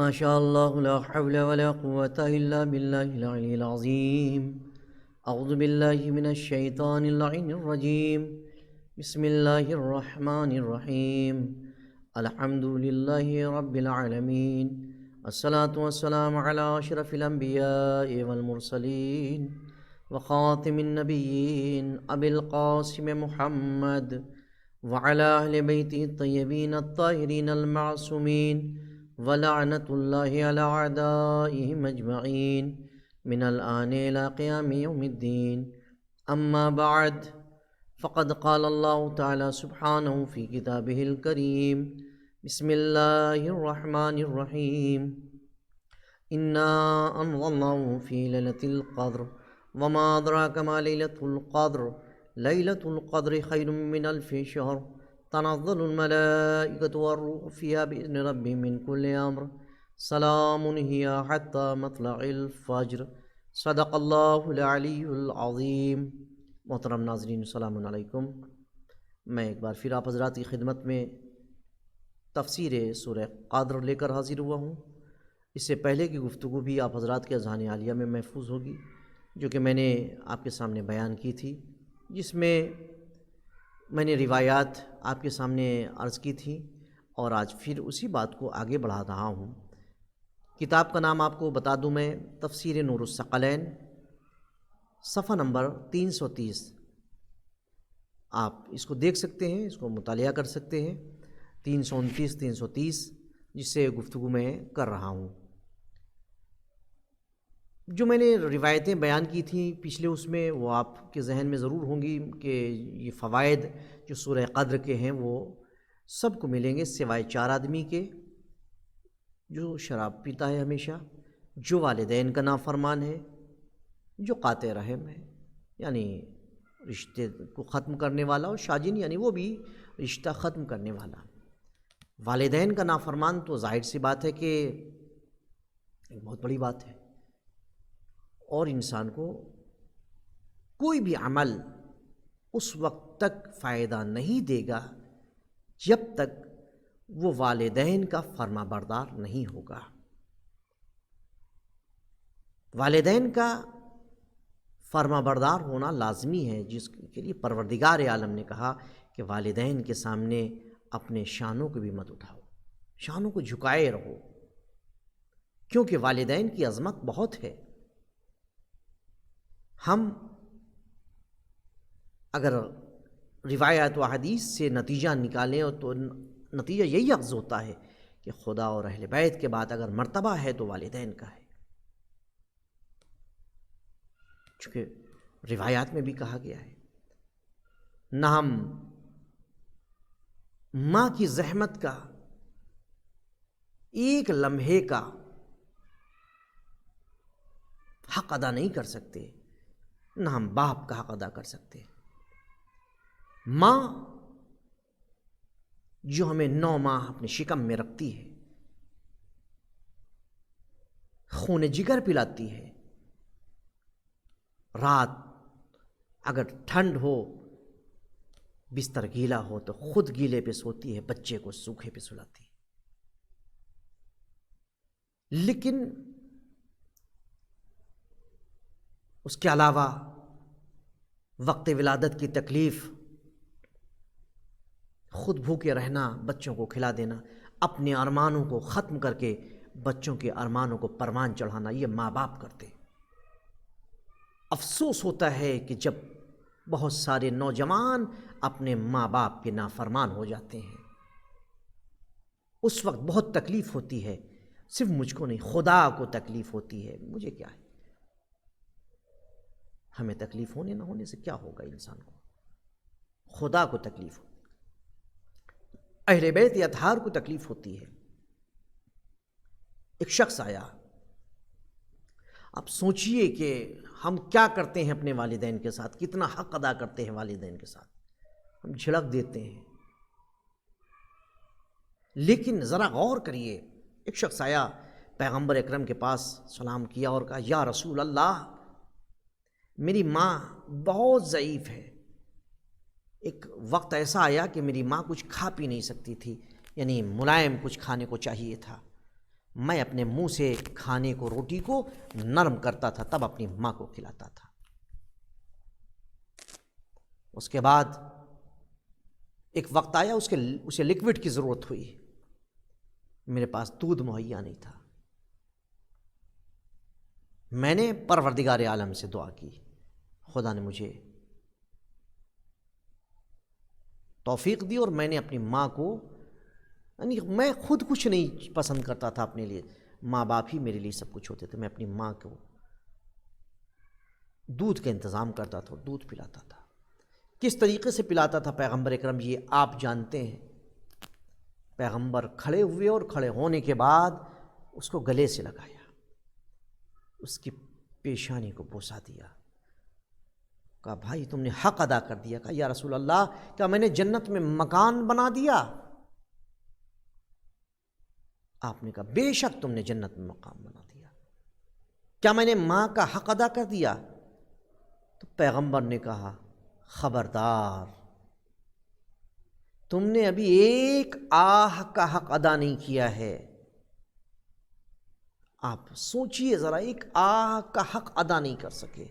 ما شاء الله لا حول ولا قوة إلا بالله العلي العظيم. أعوذ بالله من الشيطان اللعين الرجيم. بسم الله الرحمن الرحيم. الحمد لله رب العالمين. الصلاة والسلام على أشرف الأنبياء والمرسلين وخاتم النبيين أبي القاسم محمد وعلى أهل بيته الطيبين الطاهرين المعصومين ولعنة الله على أعدائهم أجمعين من الآن إلى قيام يوم الدين. أما بعد، فقد قال الله تعالى سبحانه في كتابه الكريم: بسم الله الرحمن الرحيم. إنا أنزلناه في ليلة القدر وما أدراك ما ليلة القدر. ليلة القدر خير من ألف شهر. تنزل الملائكة والروح فيها بإذن ربهم من كل أمر. سلام هي حتى مطلع الفجر. صدق اللہ العلی العظیم. محترم ناظرین، السلام علیکم. میں ایک بار پھر آپ حضرات کی خدمت میں تفسیر سورہ قدر لے کر حاضر ہوا ہوں. اس سے پہلے کی گفتگو بھی آپ حضرات کے اذہان عالیہ میں محفوظ ہوگی، جو کہ میں نے آپ کے سامنے بیان کی تھی، جس میں میں نے روایات آپ کے سامنے عرض کی تھی، اور آج پھر اسی بات کو آگے بڑھا رہا ہوں. کتاب کا نام آپ کو بتا دوں میں، تفسیر نور الثقلین، صفحہ نمبر 330. آپ اس کو دیکھ سکتے ہیں، اس کو مطالعہ کر سکتے ہیں. 329 330 جس سے گفتگو میں کر رہا ہوں. جو میں نے روایتیں بیان کی تھیں پچھلے اس میں، وہ آپ کے ذہن میں ضرور ہوں گی کہ یہ فوائد جو سورہ قدر کے ہیں وہ سب کو ملیں گے، سوائے 4 آدمی کے: جو شراب پیتا ہے ہمیشہ، جو والدین کا نافرمان ہے، جو قاطع رحم ہے یعنی رشتے کو ختم کرنے والا، اور شاجن یعنی وہ بھی رشتہ ختم کرنے والا. والدین کا نافرمان تو ظاہر سی بات ہے کہ ایک بہت بڑی بات ہے، اور انسان کو کوئی بھی عمل اس وقت تک فائدہ نہیں دے گا جب تک وہ والدین کا فرما بردار نہیں ہوگا. والدین کا فرما بردار ہونا لازمی ہے، جس کے لیے پروردگار عالم نے کہا کہ والدین کے سامنے اپنے شانوں کو بھی مت اٹھاؤ، شانوں کو جھکائے رہو، کیونکہ والدین کی عظمت بہت ہے. ہم اگر روایات و حدیث سے نتیجہ نکالیں تو نتیجہ یہی اخذ ہوتا ہے کہ خدا اور اہل بیت کے بعد اگر مرتبہ ہے تو والدین کا ہے. چونکہ روایات میں بھی کہا گیا ہے، نہ ہم ماں کی زحمت کا ایک لمحے کا حق ادا نہیں کر سکتے، نہ ہم باپ کا حق ادا کر سکتے. ماں جو ہمیں 9 ماہ اپنے شکم میں رکھتی ہے، خون جگر پلاتی ہے، رات اگر ٹھنڈ ہو، بستر گیلا ہو تو خود گیلے پہ سوتی ہے، بچے کو سوکھے پہ سلاتی ہے. لیکن اس کے علاوہ وقت ولادت کی تکلیف، خود بھوکے رہنا، بچوں کو کھلا دینا، اپنے ارمانوں کو ختم کر کے بچوں کے ارمانوں کو پروان چڑھانا، یہ ماں باپ کرتے. افسوس ہوتا ہے کہ جب بہت سارے نوجوان اپنے ماں باپ کے نافرمان ہو جاتے ہیں، اس وقت بہت تکلیف ہوتی ہے. صرف مجھ کو نہیں، خدا کو تکلیف ہوتی ہے. مجھے کیا ہے، ہمیں تکلیف ہونے نہ ہونے سے کیا ہوگا انسان کو، خدا کو تکلیف ہوتی، اہل بیت اطہار کو تکلیف ہوتی ہے. ایک شخص آیا، آپ سوچئے کہ ہم کیا کرتے ہیں اپنے والدین کے ساتھ، کتنا حق ادا کرتے ہیں والدین کے ساتھ، ہم جھڑک دیتے ہیں. لیکن ذرا غور کریے، ایک شخص آیا پیغمبر اکرم کے پاس، سلام کیا اور کہا: یا رسول اللہ، میری ماں بہت ضعیف ہے. ایک وقت ایسا آیا کہ میری ماں کچھ کھا پی نہیں سکتی تھی، یعنی ملائم کچھ کھانے کو چاہیے تھا. میں اپنے منہ سے کھانے کو، روٹی کو نرم کرتا تھا، تب اپنی ماں کو کھلاتا تھا۔ اس کے بعد ایک وقت آیا اسے لکوڈ کی ضرورت ہوئی، میرے پاس دودھ مہیا نہیں تھا۔ میں نے پروردگار عالم سے دعا کی، خدا نے مجھے توفیق دی، اور میں نے اپنی ماں کو، یعنی میں خود کچھ نہیں پسند کرتا تھا اپنے لیے، ماں باپ ہی میرے لیے سب کچھ ہوتے تھے۔ میں اپنی ماں کو دودھ کا انتظام کرتا تھا اور دودھ پلاتا تھا۔ کس طریقے سے پلاتا تھا پیغمبر اکرم، یہ آپ جانتے ہیں۔ پیغمبر کھڑے ہوئے اور کھڑے ہونے کے بعد اس کو گلے سے لگایا، اس کی پیشانی کو بوسا دیا، کہا بھائی تم نے حق ادا کر دیا۔ کہا یا رسول اللہ، کیا میں نے جنت میں مکان بنا دیا؟ آپ نے کہا بے شک تم نے جنت میں مقام بنا دیا۔ کیا میں نے ماں کا حق ادا کر دیا؟ تو پیغمبر نے کہا خبردار، تم نے ابھی ایک آہ کا حق ادا نہیں کیا ہے۔ آپ سوچئے ذرا، ایک آہ کا حق ادا نہیں کر سکے،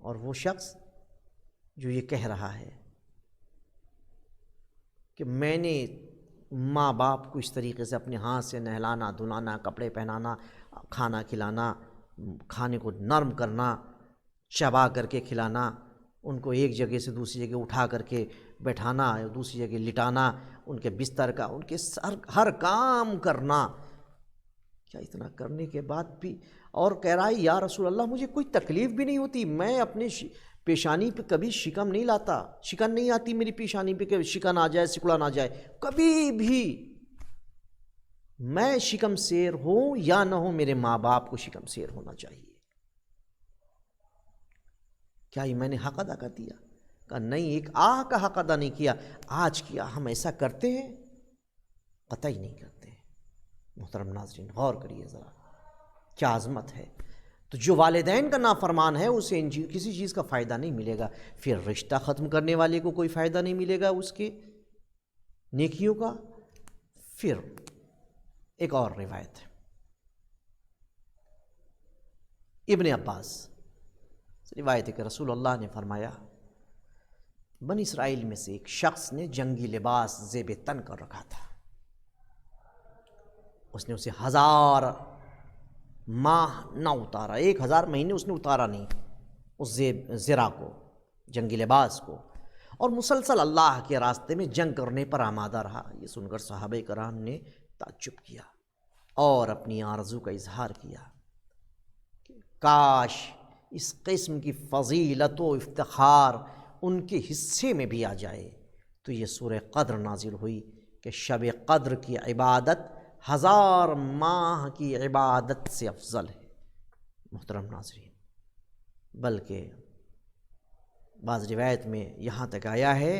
اور وہ شخص جو یہ کہہ رہا ہے کہ میں نے ماں باپ کو اس طریقے سے اپنے ہاتھ سے نہلانا، دھلانا، کپڑے پہنانا، کھانا کھلانا، کھانے کو نرم کرنا، چبا کر کے کھلانا، ان کو ایک جگہ سے دوسری جگہ اٹھا کر کے بیٹھانا، دوسری جگہ لٹانا، ان کے بستر کا، ان کے ہر کام کرنا، کیا اتنا کرنے کے بعد بھی اور کہہ رہا ہے یا رسول اللہ مجھے کوئی تکلیف بھی نہیں ہوتی، میں اپنے پیشانی پہ کبھی شکم نہیں لاتا، شکن نہیں آتی میری پیشانی پہ کہ شکن آ جائے، سکڑا نہ جائے، کبھی بھی میں شکم سیر ہوں یا نہ ہوں، میرے ماں باپ کو شکم سیر ہونا چاہیے۔ کیا یہ میں نے حق ادا کر دیا؟ کہا نہیں، ایک آہ کا حق ادا نہیں کیا۔ آج کیا ہم ایسا کرتے ہیں؟ قطعی نہیں کرتے۔ محترم ناظرین غور کریے ذرا، کیا عظمت ہے۔ تو جو والدین کا نافرمان ہے اسے کسی چیز کا فائدہ نہیں ملے گا، پھر رشتہ ختم کرنے والے کو کوئی فائدہ نہیں ملے گا اس کے نیکیوں کا۔ پھر ایک اور روایت ہے، ابن عباس روایت ہے کہ رسول اللہ نے فرمایا، بنی اسرائیل میں سے ایک شخص نے جنگی لباس زیب تن کر رکھا تھا، اس نے اسے 1000 ماہ نہ اتارا، 1000 مہینے اس نے اتارا نہیں اس زرہ کو، جنگی لباس کو، اور مسلسل اللہ کے راستے میں جنگ کرنے پر آمادہ رہا۔ یہ سن کر صحابہ کرام نے تعجب کیا اور اپنی آرزو کا اظہار کیا کہ کاش اس قسم کی فضیلت و افتخار ان کے حصے میں بھی آ جائے۔ تو یہ سورہ قدر نازل ہوئی کہ شب قدر کی عبادت 1000 ماہ کی عبادت سے افضل ہے۔ محترم ناظرین، بلکہ بعض روایت میں یہاں تک آیا ہے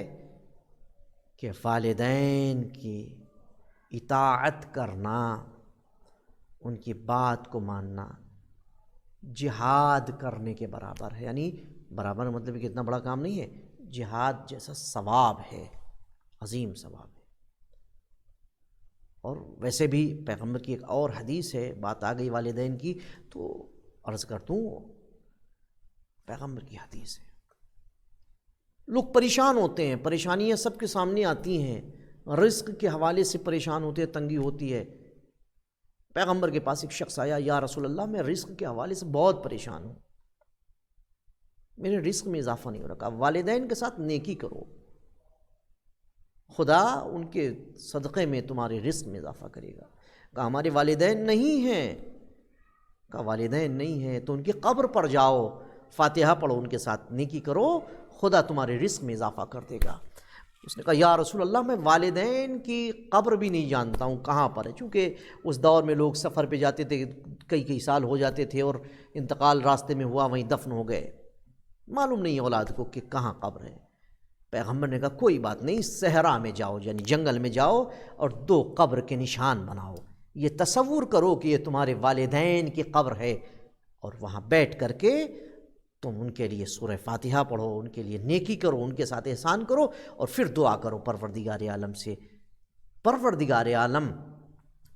کہ والدین کی اطاعت کرنا، ان کی بات کو ماننا جہاد کرنے کے برابر ہے۔ یعنی برابر مطلب کہ اتنا بڑا کام نہیں ہے، جہاد جیسا ثواب ہے، عظیم ثواب ہے۔ اور ویسے بھی پیغمبر کی ایک اور حدیث ہے، بات آ گئی والدین کی تو عرض کرتا ہوں، پیغمبر کی حدیث ہے، لوگ پریشان ہوتے ہیں، پریشانیاں سب کے سامنے آتی ہیں، رزق کے حوالے سے پریشان ہوتے ہیں، تنگی ہوتی ہے۔ پیغمبر کے پاس ایک شخص آیا، یا رسول اللہ میں رزق کے حوالے سے بہت پریشان ہوں، میرے رزق میں اضافہ نہیں ہو رہا۔ والدین کے ساتھ نیکی کرو، خدا ان کے صدقے میں تمہارے رزق میں اضافہ کرے گا۔ کہا ہمارے والدین نہیں ہیں۔ کہا والدین نہیں ہیں تو ان کی قبر پر جاؤ، فاتحہ پڑھو، ان کے ساتھ نیکی کرو، خدا تمہارے رزق میں اضافہ کر دے گا۔ اس نے کہا یا رسول اللہ میں والدین کی قبر بھی نہیں جانتا ہوں کہاں پر ہے، چونکہ اس دور میں لوگ سفر پہ جاتے تھے، کئی سال ہو جاتے تھے اور انتقال راستے میں ہوا، وہیں دفن ہو گئے، معلوم نہیں اولاد کو کہ کہاں قبر ہے۔ پیغمبر نے کہا کوئی بات نہیں، صحرا میں جاؤ، یعنی جنگل میں جاؤ اور 2 قبر کے نشان بناؤ، یہ تصور کرو کہ یہ تمہارے والدین کی قبر ہے، اور وہاں بیٹھ کر کے تم ان کے لیے سورہ فاتحہ پڑھو، ان کے لیے نیکی کرو، ان کے ساتھ احسان کرو، اور پھر دعا کرو پروردگار عالم سے، پروردگار عالم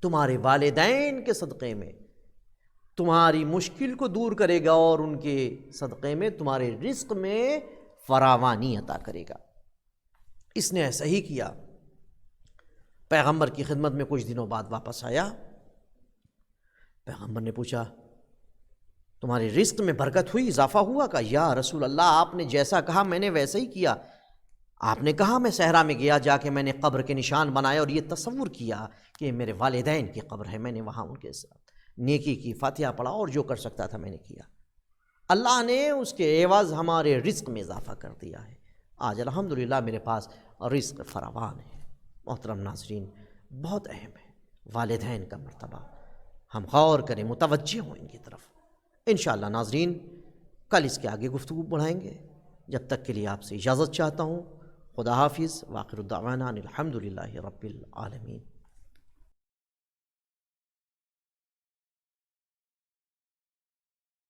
تمہارے والدین کے صدقے میں تمہاری مشکل کو دور کرے گا اور ان کے صدقے میں تمہارے رزق میں فراوانی عطا کرے گا۔ اس نے ایسا ہی کیا، پیغمبر کی خدمت میں کچھ دنوں بعد واپس آیا۔ پیغمبر نے پوچھا تمہارے رزق میں برکت ہوئی، اضافہ ہوا؟ کہا یا رسول اللہ آپ نے جیسا کہا میں نے ویسا ہی کیا۔ آپ نے کہا میں صحرا میں گیا، جا کے میں نے قبر کے نشان بنائے اور یہ تصور کیا کہ میرے والدین کی قبر ہے، میں نے وہاں ان کے ساتھ نیکی کی، فاتحہ پڑھا اور جو کر سکتا تھا میں نے کیا۔ اللہ نے اس کے عوض ہمارے رزق میں اضافہ کر دیا ہے، آج الحمدللہ میرے پاس رزق فراوان ہے۔ محترم ناظرین، بہت اہم ہے والدین کا مرتبہ، ہم غور کریں، متوجہ ہوں ان کی طرف۔ انشاءاللہ ناظرین کل اس کے آگے گفتگو بڑھائیں گے، جب تک کے لیے آپ سے اجازت چاہتا ہوں۔ خدا حافظ، وآخر الدعوانا ان الحمدللہ رب العالمین۔